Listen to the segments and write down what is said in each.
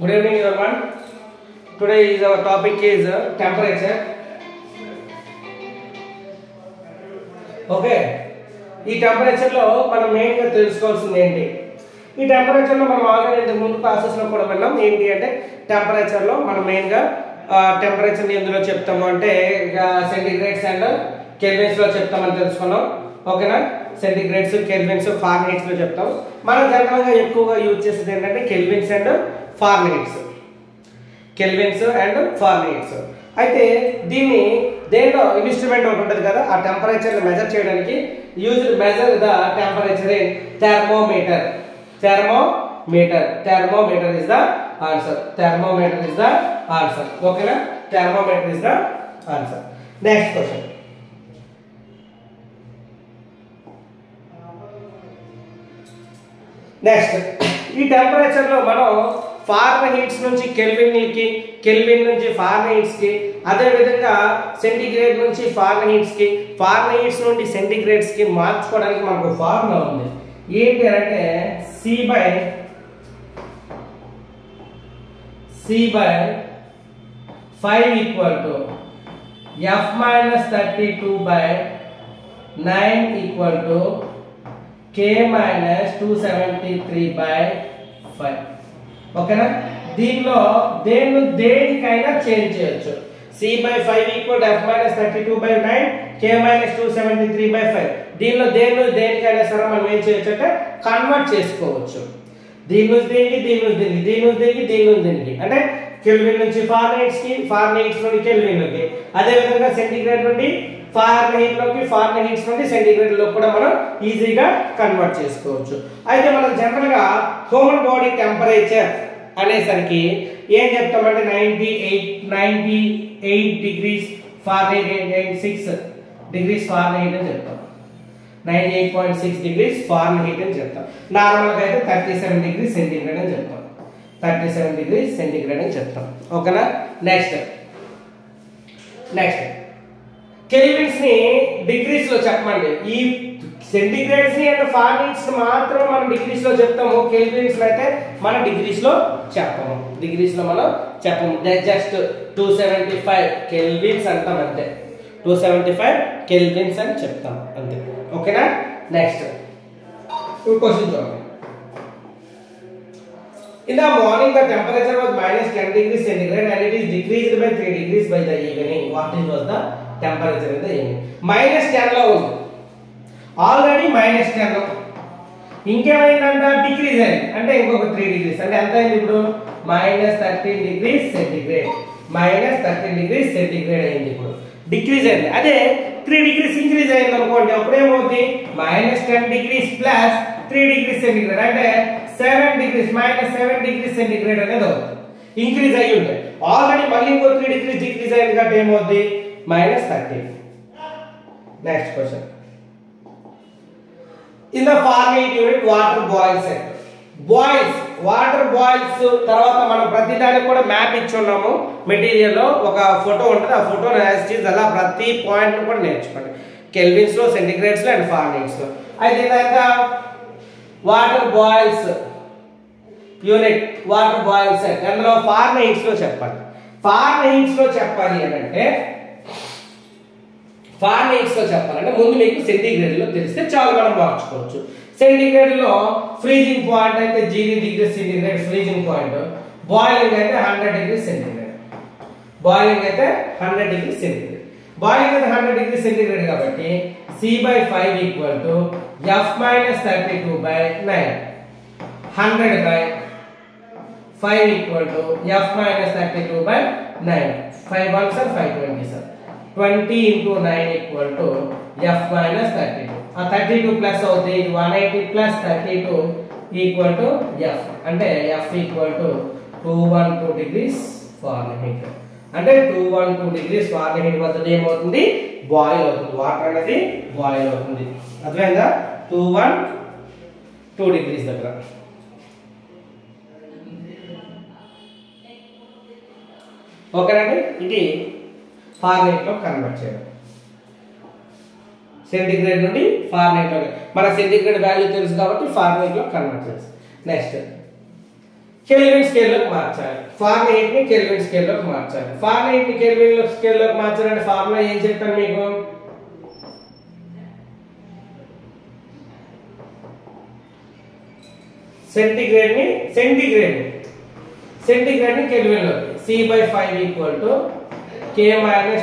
Good evening everyone. Today is our topic is temperature. Okay. ఈ temperature లో మనం main గా తెలుసుకోవాల్సింది ఏంటి? ఈ టెంపరేచర్ లో మనం ఆల్రెడీ ఇంతకు ముందు క్లాసెస్ లో కూడా విన్నాం. ఏంటి అంటే టెంపరేచర్ లో మనం మెయిన్ గా టెంపరేచర్ ని ఎందులో చెప్తాము అంటే సెంటిగ్రేడ్స్ అండ్ కెల్విన్స్ లో చెప్తామని తెలుసుకున్నాం. ఓకేనా? సెంటిగ్రేడ్స్, కెల్విన్స్, ఫారెన్హీట్స్ లో చెప్తాం. మనం జనరల్ గా ఎక్కువగా యూజ్ చేసేది ఏంటంటే kelvins and Fahrenheits. Kelvins and Fahrenheits. అయితే దీన్ని దేంట్లో ఇన్స్ట్రుమెంట్ ఒకటి ఉంటుంది కదా, ఆ టెంపరేచర్ మెజర్ చేయడానికి use measure the temperature in thermometer. Thermometer is the answer. Thermometer is the answer. ఓకేనా? Thermometer is the answer. Next question. Next, ఈ టెంపరేచర్ లో మనం ఫారెన్హీట్స్ నుంచి కెల్విన్కి, కెల్విన్ నుంచి ఫారెన్హీట్స్ కి, అదే విధంగా సెంటిగ్రేడ్ నుంచి ఫారెన్హీట్స్ కి, ఫారెన్హీట్స్ నుండి సెంటిగ్రేడ్స్ కి మార్చుకోవడానికి మనకు ఫార్ములా ఉంది. ఏంటి అంటే C/5 equal to F-32/9 equal to K-273/5. ఓకేనా? దీనిలో దేనికైనా చేంజ్ చేయొచ్చు. C/5 equal F-32/9 K-273/5. దీనిలో దేనికైనా సరే మనం ఏం చేయొచ్చు అంటే కన్వర్ట్ చేసుకోవచ్చు. దీని నుంచి దేనికి, దీని నుంచి దేనికి, దీని నుంచి దేనికి, దీని నుంచి దేనికి, అంటే కెల్విన్ నుంచి ఫారెన్హీట్స్ కి, ఫారెన్హీట్స్ నుండి కెల్విన్ లోకి, అదే విధంగా సెంటిగ్రేడ్ నుండి ఫారెన్హీట్ లోకి, ఫారెన్హీట్స్ నుండి సెంటిగ్రేడ్ లో కూడా మనం ఈజీగా కన్వర్ట్ చేసుకోవచ్చు. అయితే మనం జనరల్ గా హ్యూమన్ బాడీ టెంపరేచర్ అనేసరికి ఏం చెప్తామంటే 98 డిగ్రీస్ ఫారెన్హీట్, 96 డిగ్రీస్ ఫారెన్హీట్ అని చెప్తాం. 98.6 డిగ్రీస్ ఫారెన్హీట్ అని చెప్తాం. నార్మల్ గా అయితే 37 డిగ్రీస్ సెంటిగ్రేడ్ అని చెప్తాం. 37 డిగ్రీస్ సెంటిగ్రేడ్ అని చెప్తాం. ఓకేనా? నెక్స్ట్ కెల్విన్స్ ని డిగ్రీస్ లో చెప్పమండి. ఈ సెంటిగ్రేడ్స్ ని అండ్ ఫారెన్హీట్స్ మాత్రం మనం డిగ్రీస్ లో చెప్తాము. కెల్విన్స్ అయితే మనం డిగ్రీస్ లో చెప్పము. జస్ట్ 275 కెల్విన్స్ అంటాం అంతే. 275 కెల్విన్స్ అని చెప్తాం అంతే. ఓకేనా? నెక్స్ట్ క్వశ్చన్ చూడండి. In the morning the temperature was -10 degrees centigrade and it is decreased by 3 degrees by the evening. What was the temperature in the evening? -10 లో ఉంది. ఆల్రెడీ -10 లో ఇంకేమైందంట డిక్రీజ్ అయింది అంటే ఇంకొక 3 డిగ్రీస్ అంటే ఎంత అయింది ఇప్పుడు -13 డిగ్రీస్ సెంటిగ్రేడ్. -13 డిగ్రీస్ సెంటిగ్రేడ్ అయింది. ఇప్పుడు డిక్రీజ్ అయింది. అదే 3 డిగ్రీస్ ఇంక్రీజ్ అయింది అనుకోండి, అప్పుడు ఏమవుతుంది -10 డిగ్రీస్ ప్లస్ 3 డిగ్రీస్ సెంటిగ్రేడ్ అంటే 7 డిగ్రీస్ -7 డిగ్రీస్ సెంటిగ్రేడ్ అనేది అవుతుంది. ఇంక్రీజ్ అయ్యి ఉంటుంది. ఆల్రెడీ మళ్ళీ ఇంకో 3 డిగ్రీస్ డిక్రీజ్ అయింది కాబట్టి ఏమవుతుంది -30. Next question. In the Fahrenheit unit water boils at water boils తర్వాత మనం ప్రతి దానికి కూడా మ్యాప్ ఇచ్చి ఉన్నాము. మెటీరియల్ లో ఒక ఫోటో ఉంటుంది. ఆ ఫోటో అలా ప్రతి పాయింట్ కూడా నేర్చుకోండి. కెల్విన్స్ లో, సెంటిగ్రేడ్స్ లో అండ్ ఫారెన్హీట్స్ లో. అయితే ఇదంతా water boils unit, water boils at అందులో ఫారెన్హీట్స్ లో చెప్పాలి. ఫారెన్హీట్స్ లో చెప్పాలి అంటే ముందు మీకు సెంటిగ్రేడ్ లో తెలిస్తే చాలు, మనం మార్చుకోవచ్చు. సెంటిగ్రేడ్ లో ఫ్రీజింగ్ పాయింట్ అయితే 0 degrees centigrade freezing point. Boiling అయితే 100 డిగ్రీస్ సెంటిగ్రేడ్. బాయిలింగ్ అయితే 100 డిగ్రీస్ సెంటిగ్రేడ్ కాబట్టి C/5 equal to F-32/9. 100/5 equal to F-32/9. 5 1s are 520 sir. 20 into 9 equal to F-32. 32 plus అవుతుంది. 180 plus 32 equal to F. అంటే F equal to 212 degrees Fahrenheit. అంటే 212 degrees Fahrenheit వద్ద ఏమవుతుంది boil అవుతుంది. Water అనేది boil అవుతుంది. అర్థమైందా? 212 degrees దగ్గర. ఓకేనండి? ఇది ఫారెన్హీట్ లో కన్వర్ట్ చేయడం. సెంటిగ్రేడ్ నుండి ఫారెన్హీట్ లో మన సెంటిగ్రేడ్ వాల్యూ తెలుసు కాబట్టి ఫారెన్హీట్ లో కన్వర్ట్ చేస్తాం. నెక్స్ట్ కెల్విన్ స్కేల్ లోకి మార్చాలి. ఫారెన్హీట్ ని కెల్విన్ స్కేల్ లోకి మార్చాలి. ఫారెన్హీట్ ని కెల్విన్ స్కేల్ లోకి మార్చాలంటే ఫార్ములా ఏం చెప్తాను మీకు? సెంటిగ్రేడ్ ని కెల్విన్ లోకి C/5 equal to K -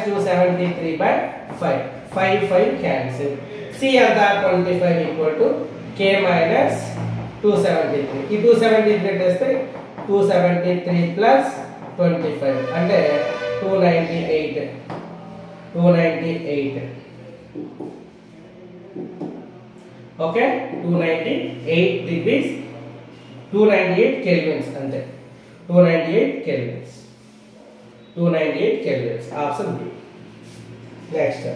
273/5. 5 cancel. C అంతా 25 ఈక్వల్ టు K - 273. ఈ 273 చేస్తే 273 ప్లస్ 25 అంటే 298. ఓకే, 298 డిగ్రీస్, 298 కెల్విన్స్ అంతే. 298 kelvins option B. Next,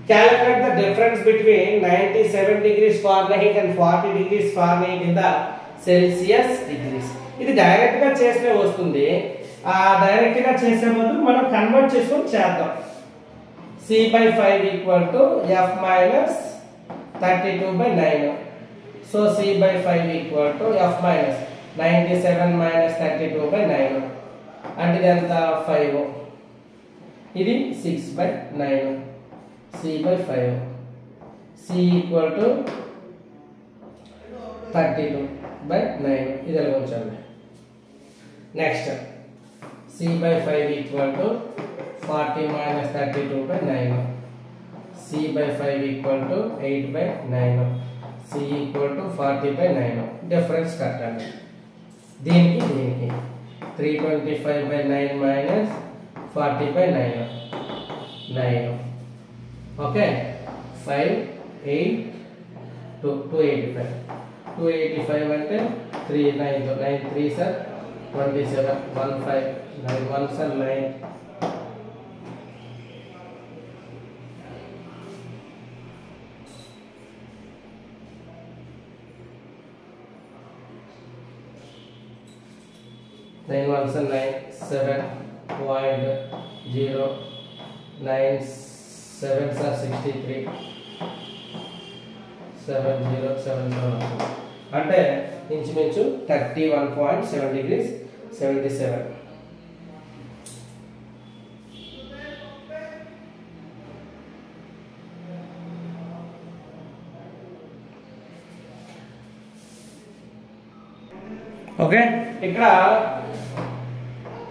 calculate the difference between 97 degrees Fahrenheit and 40 degrees Fahrenheit in the Celsius degrees. ఇది direct గా చేస్తే వస్తుంది. ఆ డైరెక్ట్ గా చేసే బదులు మనం కన్వర్ట్ చేసుకొని చేద్దాం. C/5 equal to F minus 32/9. So C/5 equal to F minus 97 minus 32/9 అంటే ఇది ఎంత 5. ఇది 6/9. C/5. C ఈక్వల్ టు 32/9 ఇది ఎలా ఉంచాలి. Next C/5 equal to 40 minus 32/9. C/5 equal to 8/9. C equal to 40/9. Difference కట్టండి. దీనికి 325/9 మైనస్ 40/9 9. ఓకే, 5 8 285. 285 అంటే 3 9 9 3 sir 27 15 9 1 sir 9. Nine 1 sir 9 7.0 9 7 sir 63 7077 అంటే ఇంచుమించు 31.7 degrees 77. ఓకే, ఇక్కడ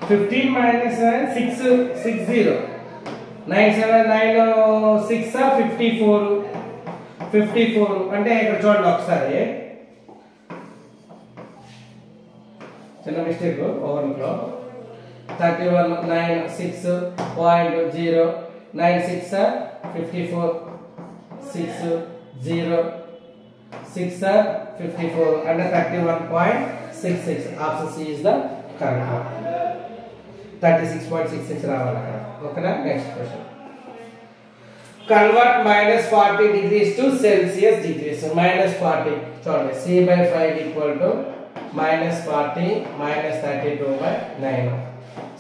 15 minus 9 6 60 9 7 9 6 54 అంటే ఇక్కడ చూడండి ఒకసారి చిన్న మిస్టేక్ ఓవర్లో 31 9 6.0 9 6 54 6 0 6 54 అంటే 31.66. Option C is the correct one. 36.66 రావాలి అక్కడ. ఓకేనా? Next question, convert -40 degrees to Celsius degrees. -40 చూడండి, C/5 equal to -40 minus 32/9.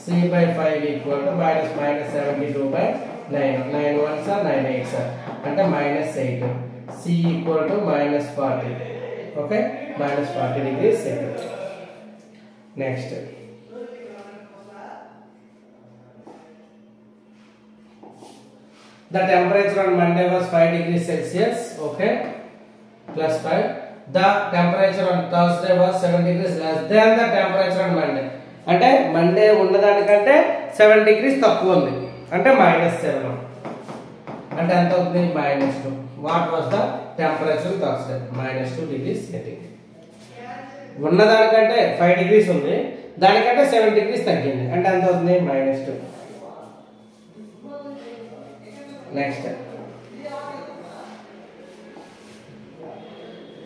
C/5 equal to -72/9. 9 1s 9 8s అంటే -8. C equal to -40. Okay, -40 degrees Celsius. Next, the temperature on Monday was 5 degrees Celsius. Okay, plus 5. The temperature on Thursday was 7 degrees less than the temperature on Monday. అంటే Monday ఉన్నదానికంటే 7 degrees తక్కువ ఉంది అంటే -7 అంటే ఎంత అవుతుంది? -2. What was the temperature Thursday? -2 degrees centigrade. ఉన్నదానికంటే 5 degrees ఉంది, దానికంటే 7 degrees తగ్గింది అంటే ఎంత అవుతుంది? -2. Next,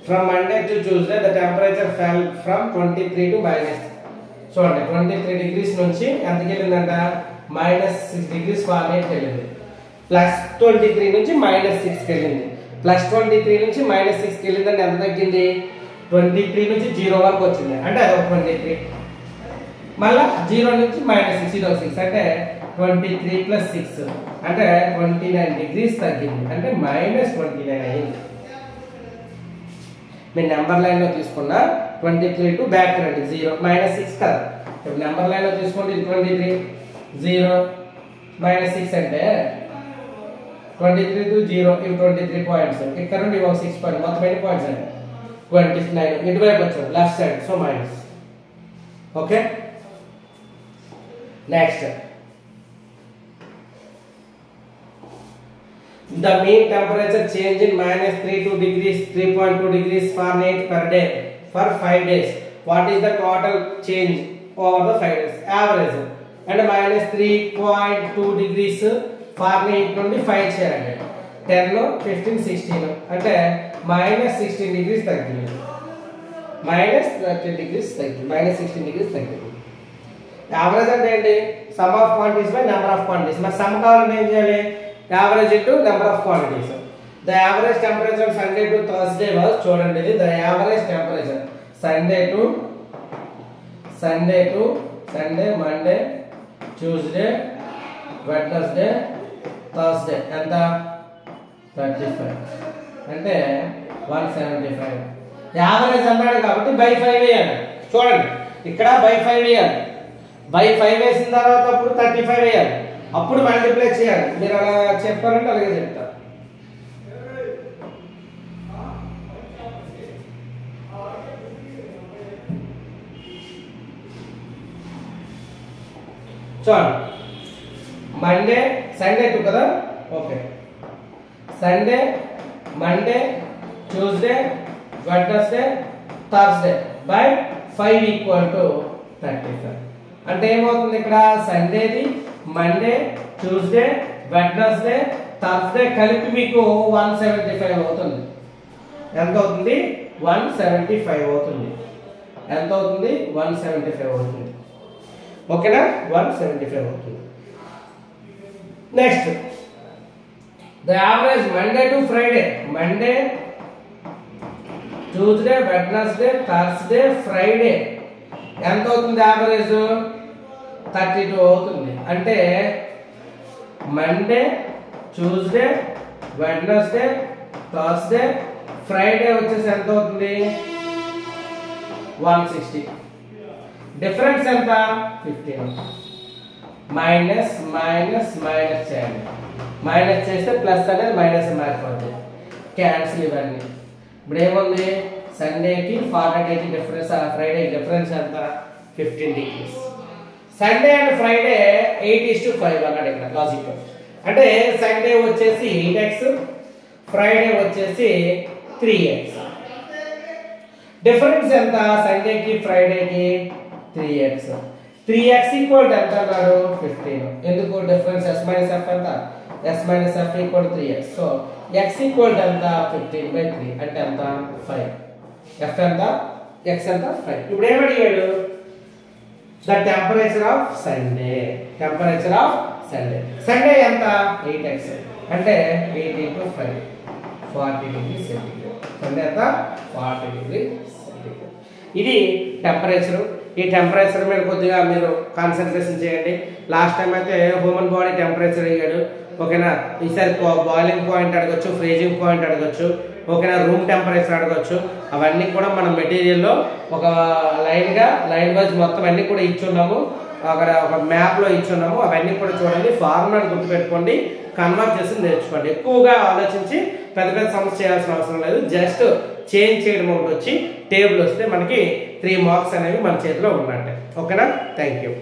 from Monday to Tuesday the temperature fell from 23 to -. చూడండి, 23 degrees నుంచి ఎంతకి వెళ్ళిందంట? -6 degrees Fahrenheit వెళ్ళింది. +23 నుంచి -6కి వెళ్ళింది. +23 నుంచి -6కి వెళ్ళిందంటే ఎంత తగ్గింది? 23 నుంచి 0 వరకు వచ్చింది అంటే అది 23. మళ్ళా 0 నుంచి -6 ఇది 6 అంటే 23 + 6 అంటే 29 degrees తగ్గింది అంటే -29 అయింది. మీరు నెంబర్ లైన్లో తీసుకున్న 23 టు బ్యాక్ రండి 0 -6 కదా. ఇప్పుడు నెంబర్ లైన్లో తీసుకోండి 23 0 -6 అంటే 23 టు 0 ఇవి 23 పాయింట్స్. ఇక్కడ నుండి ఒక 6 పాయింట్ మొత్తం ఎన్ని పాయింట్స్ అంటే 29. ఇటువైపు వచ్చాడు left side, so minus. Okay, next the mean temperature change in -32 degrees 3.2 degrees Fahrenheit per day for 5 days. What is the total change over the 5 days? Average and -3.2 degrees Fahrenheit నుండి 5 చేయండి. 10 15 16 అంటే -16 degrees తగ్గింది, -13 degrees తగ్గింది, -16 degrees తగ్గింది. Average అంటే ఏంటి? Some of quantities by number of quantities. మరి some కావాలంటే ఏం చేయాలి? Average into number of quantities. The average temperature Sunday to Thursday was, చూడండి ఇది the average temperature Sunday to Sunday, Monday, Tuesday, Wednesday, Thursday ఎంత 35 అంటే 175. యావరేజ్ అన్నాడు కాబట్టి బై 5 వేయాలి. చూడండి ఇక్కడ బై 5 వేయాలి. బై 5 వేసిన తర్వాత అప్పుడు 35 వేయాలి, అప్పుడు మల్టిప్లై చేయాలి. మీరు అలా చెప్పారంటే అలాగే చెప్తారు. చూడండి మండే సండే 2 కదా. Okay, Sunday Monday Tuesday Wednesday Thursday by 5 equal to 35. అంటే ఏమవుతుంది ఇక్కడ? సండేది మండే ట్యూస్డే వెడ్నెస్డే థర్స్డే కలిపి మీకు 175 అవుతుంది. ఎంత అవుతుంది? 175 అవుతుంది. ఎంత అవుతుంది? 175 అవుతుంది. ఓకేనా? 175 అవుతుంది. Next the average Monday to Friday, Monday Tuesday Wednesday Thursday Friday ఎంత అవుతుంది? యావరేజ్ 32 అవుతుంది. అంటే Monday Tuesday Wednesday Thursday Friday వచ్చేసి ఎంత అవుతుంది? 160. డిఫరెన్స్ ఎంత? 15. మైనస్ మైనస్ మైనస్ చేయండి. మైనస్ చేస్తే ప్లస్ అనేది మైనస్ మారిపోతుంది. క్యాన్సిల్ ఇవన్నీ. ఇప్పుడు ఏముంది? సండేకి 40 డిఫరెన్స్, ఫ్రైడేకి డిఫరెన్స్ ఎంత? 15 degrees. సండే అండ్ ఫ్రైడే 8:5 అన్నాడు ఇక్కడ లాజిక్. అంటే సండే వచ్చేసి 8x, ఫ్రైడే వచ్చేసి 3x. డిఫరెన్స్ ఎంత? సండేకి ఫ్రైడేకి 3x. 3x ఈక్వల్ ఎంత అన్నారు? 15. ఎందుకు? డిఫరెన్స్ s మైనస్ f ఎంత? s minus f equal 3x. So x equal ఎంత? 15/3 అంటే ఎంత? 5. f ఎంత? x ఎంత? 5. ఇప్పుడు ఏమడిగాడు? the temperature of Sunday. Temperature of Sunday. Sunday ఎంత? 8x అంటే 8 into 5 40 degrees centigrade. Sunday ఎంత? 40 degrees centigrade. ఇది టెంపరేచర్. ఈ టెంపరేచర్ మీద కొద్దిగా మీరు కాన్సన్ట్రేషన్ చేయండి. లాస్ట్ టైం అయితే హ్యూమన్ బాడీ టెంపరేచర్ అయ్యాడు. ఓకేనా? ఈసారి బాయిలింగ్ పాయింట్ అడగచ్చు, ఫ్రీజింగ్ పాయింట్ అడగచ్చు. ఓకేనా? రూమ్ టెంపరేచర్ అడగచ్చు. అవన్నీ కూడా మనం మెటీరియల్లో ఒక లైన్ వైజ్ మొత్తం అన్ని కూడా ఇచ్చున్నాము. అక్కడ ఒక మ్యాప్లో ఇచ్చున్నాము. అవన్నీ కూడా చూడండి, ఫార్ములాని గుర్తుపెట్టుకోండి, కన్వర్ట్ చేసి నేర్చుకోండి. ఎక్కువగా ఆలోచించి పెద్ద పెద్ద సమస్య చేయాల్సిన అవసరం లేదు. జస్ట్ చేంజ్ చేయడం ఒకటి వచ్చి టేబుల్ వస్తే మనకి 3 మార్క్స్ అనేవి మన చేతిలో ఉన్నట్టే. ఓకేనా? Thank you.